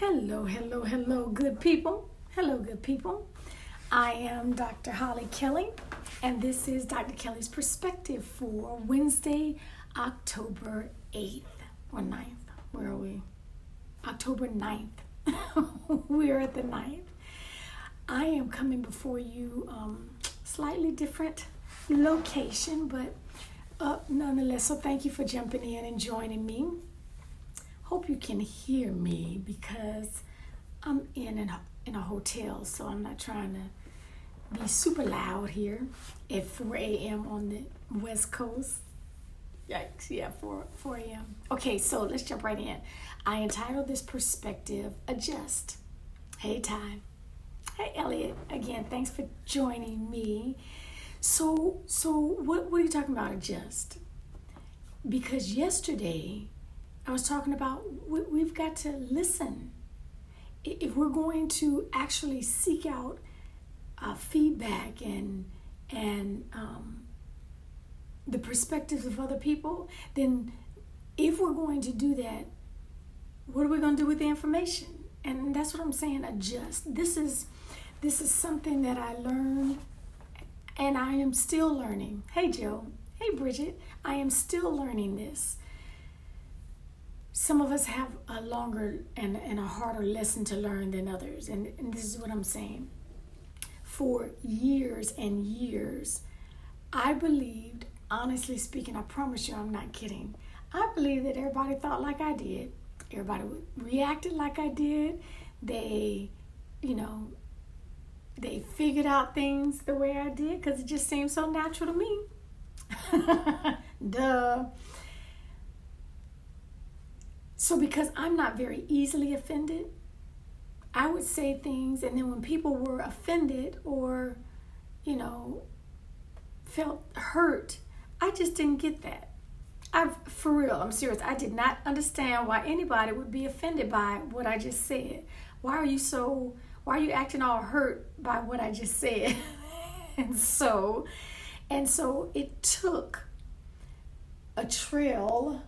Hello, hello, hello, good people. Hello, good people. I am Dr. Hollie Kelly, and this is Dr. Kelly's Perspective for Wednesday, October 8th or 9th. Where are we? October 9th. We're at the 9th. I am coming before you slightly different location, but nonetheless, so thank you for jumping in and joining me. Hope you can hear me because I'm in a hotel, so I'm not trying to be super loud here at 4 a.m. on the West Coast. Yikes, yeah, 4 a.m. Okay, so let's jump right in. I entitled this perspective, Adjust. Hey, Ty. Hey, Elliot. Again, thanks for joining me. So what are you talking about, adjust? Because yesterday, I was talking about we've got to listen. If we're going to actually seek out feedback and the perspectives of other people, then if we're going to do that, what are we going to do with the information? And that's what I'm saying, adjust. This is something that I learned, and I am still learning. Hey, Joe. Hey, Bridget. I am still learning this. Some of us have a longer and a harder lesson to learn than others. And this is what I'm saying. For years and years, I believed, honestly speaking, I promise you I'm not kidding. I believed that everybody thought like I did. Everybody reacted like I did. They figured out things the way I did because it just seemed so natural to me. Duh. So because I'm not very easily offended, I would say things, and then when people were offended or, felt hurt, I just didn't get that. For real, I'm serious. I did not understand why anybody would be offended by what I just said. Why are you acting all hurt by what I just said? And so it took a trail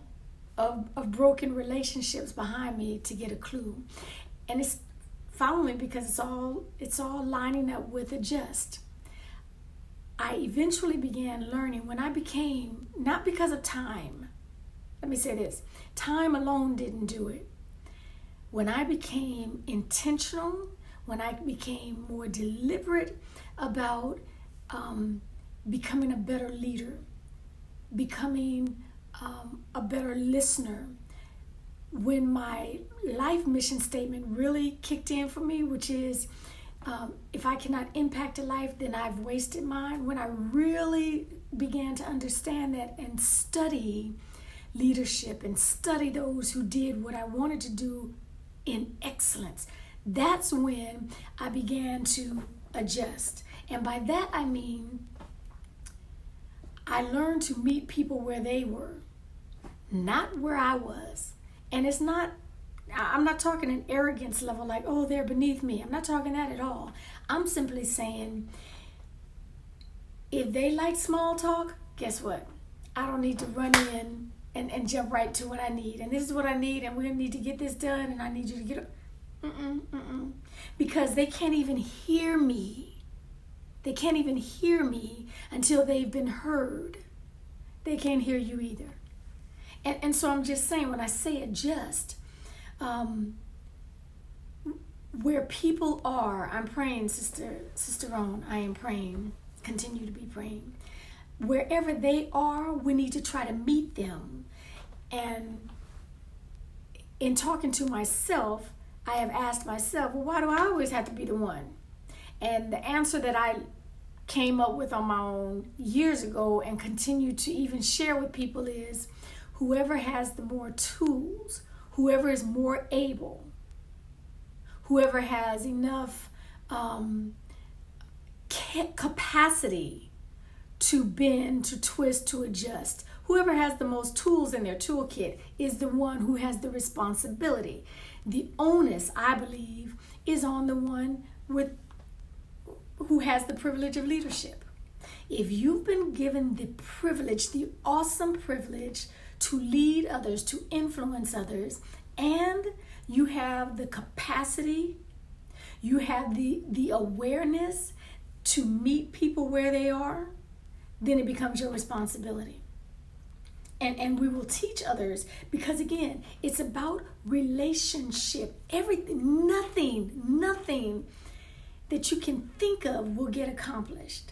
of broken relationships behind me to get a clue. And it's following because it's all lining up with adjust. I eventually began learning when I became, not because of time, let me say this, time alone didn't do it. When I became intentional, when I became more deliberate about becoming a better leader, becoming a better listener, when my life mission statement really kicked in for me, which is if I cannot impact a life, then I've wasted mine. When I really began to understand that and study leadership and study those who did what I wanted to do in excellence, that's when I began to adjust. And by that I mean I learned to meet people where they were, not where I was. And I'm not talking an arrogance level like, oh, they're beneath me. I'm not talking that at all. I'm simply saying, if they like small talk, guess what? I don't need to run in and jump right to what I need. And this is what I need, and we need to get this done, and I need you to get it. Because they can't even hear me. They can't even hear me until they've been heard. They can't hear you either. And so I'm just saying, when I say adjust, where people are, I'm praying, Sister Roan, I am praying, continue to be praying. Wherever they are, we need to try to meet them. And in talking to myself, I have asked myself, well, why do I always have to be the one? And the answer that I came up with on my own years ago and continue to even share with people is, whoever has the more tools, whoever is more able, whoever has enough capacity to bend, to twist, to adjust, whoever has the most tools in their toolkit is the one who has the responsibility. The onus, I believe, is on the one who has the privilege of leadership. If you've been given the privilege, the awesome privilege to lead others, to influence others, and you have the capacity, you have the awareness to meet people where they are, then it becomes your responsibility. And we will teach others, because again, it's about relationship. Everything, nothing that you can think of will get accomplished.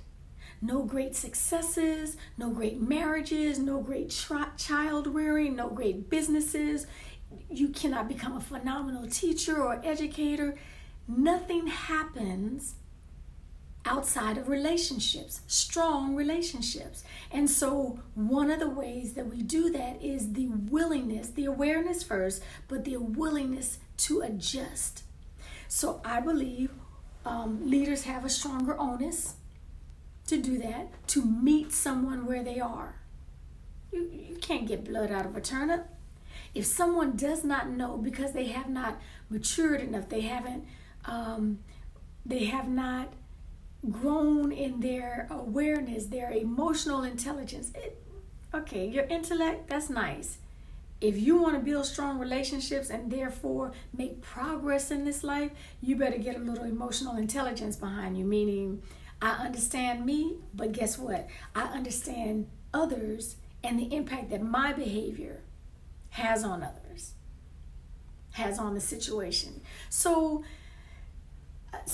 No great successes, no great marriages, no great child rearing, no great businesses. You cannot become a phenomenal teacher or educator. Nothing happens outside of relationships, strong relationships. And so one of the ways that we do that is the willingness, the awareness first, but the willingness to adjust. So I believe leaders have a stronger onus to do that, to meet someone where they are. You can't get blood out of a turnip. If someone does not know because they have not matured enough, they have not grown in their awareness, their emotional intelligence. Okay, your intellect, that's nice. If you want to build strong relationships and therefore make progress in this life, you better get a little emotional intelligence behind you, meaning I understand me, but guess what? I understand others and the impact that my behavior has on others, has on the situation. So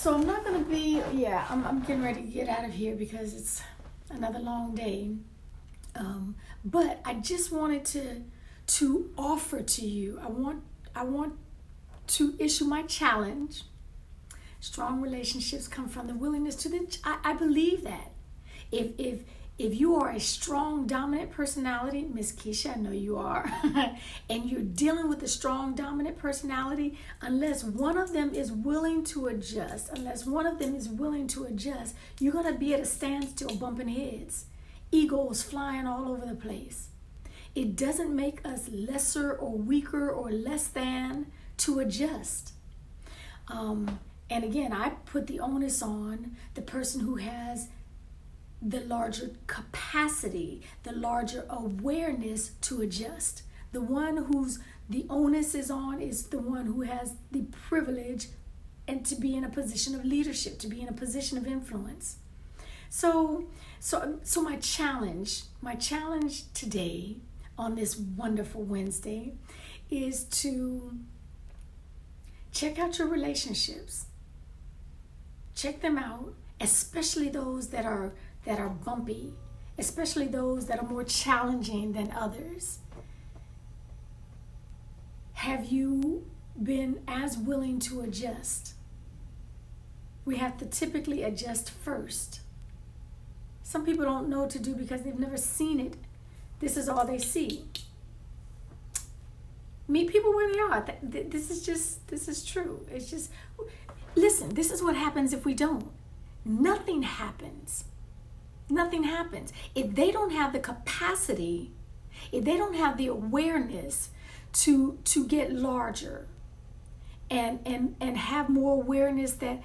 I'm not going to be, I'm getting ready to get out of here because it's another long day. But I just wanted to offer to you, I want to issue my challenge. Strong relationships come from the willingness to I believe that. If you are a strong, dominant personality, Miss Keisha, I know you are, and you're dealing with a strong, dominant personality, unless one of them is willing to adjust, you're going to be at a standstill bumping heads. Egos flying all over the place. It doesn't make us lesser or weaker or less than to adjust. And again, I put the onus on the person who has the larger capacity, the larger awareness to adjust. The one whose the onus is on is the one who has the privilege and to be in a position of leadership, to be in a position of influence. So my challenge today on this wonderful Wednesday is to check out your relationships. Check them out, especially those that are bumpy, especially those that are more challenging than others. Have you been as willing to adjust? We have to typically adjust first. Some people don't know what to do because they've never seen it. This is all they see. Meet people where they are. This is true. It's just, listen, this is what happens if we don't. Nothing happens. Nothing happens. If they don't have the capacity, if they don't have the awareness to get larger and have more awareness that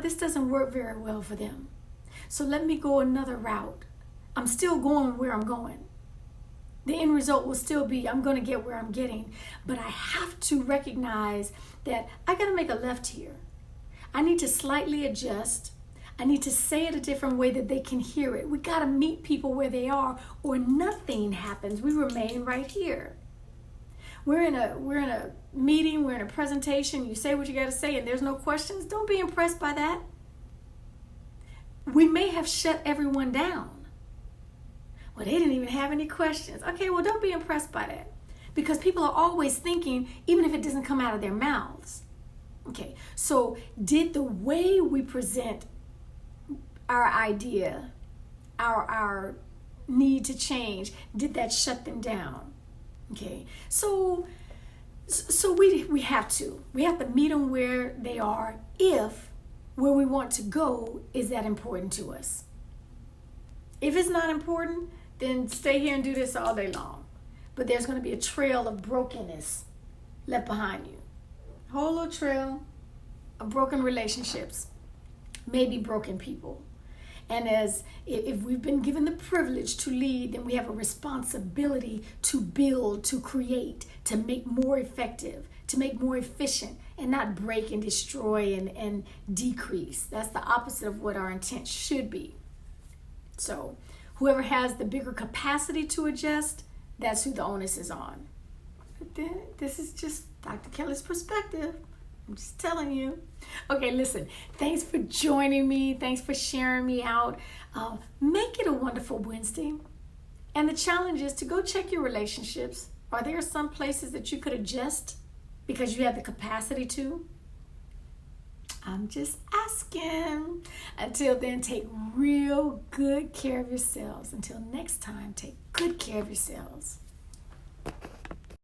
this doesn't work very well for them. So let me go another route. I'm still going where I'm going. The end result will still be I'm going to get where I'm getting, but I have to recognize that I got to make a left here. I need to slightly adjust. I need to say it a different way that they can hear it. We got to meet people where they are, or nothing happens. We remain right here. We're in a meeting, we're in a presentation, you say what you got to say and there's no questions. Don't be impressed by that. We may have shut everyone down. Well, they didn't even have any questions. Okay, well, don't be impressed by that, because people are always thinking, even if it doesn't come out of their mouths. Okay, so did the way we present our idea, our need to change, did that shut them down? Okay, so we have to meet them where they are, if where we want to go is that important to us. If it's not important, then stay here and do this all day long. But there's going to be a trail of brokenness left behind you. A whole little trail of broken relationships, maybe broken people. And if we've been given the privilege to lead, then we have a responsibility to build, to create, to make more effective, to make more efficient and not break and destroy and decrease. That's the opposite of what our intent should be. So whoever has the bigger capacity to adjust, that's who the onus is on. But then this is just Dr. Kelly's perspective. I'm just telling you. Okay, listen, thanks for joining me. Thanks for sharing me out. Make it a wonderful Wednesday. And the challenge is to go check your relationships. Are there some places that you could adjust because you have the capacity to? I'm just asking. Until then, take real good care of yourselves. Until next time, take good care of yourselves.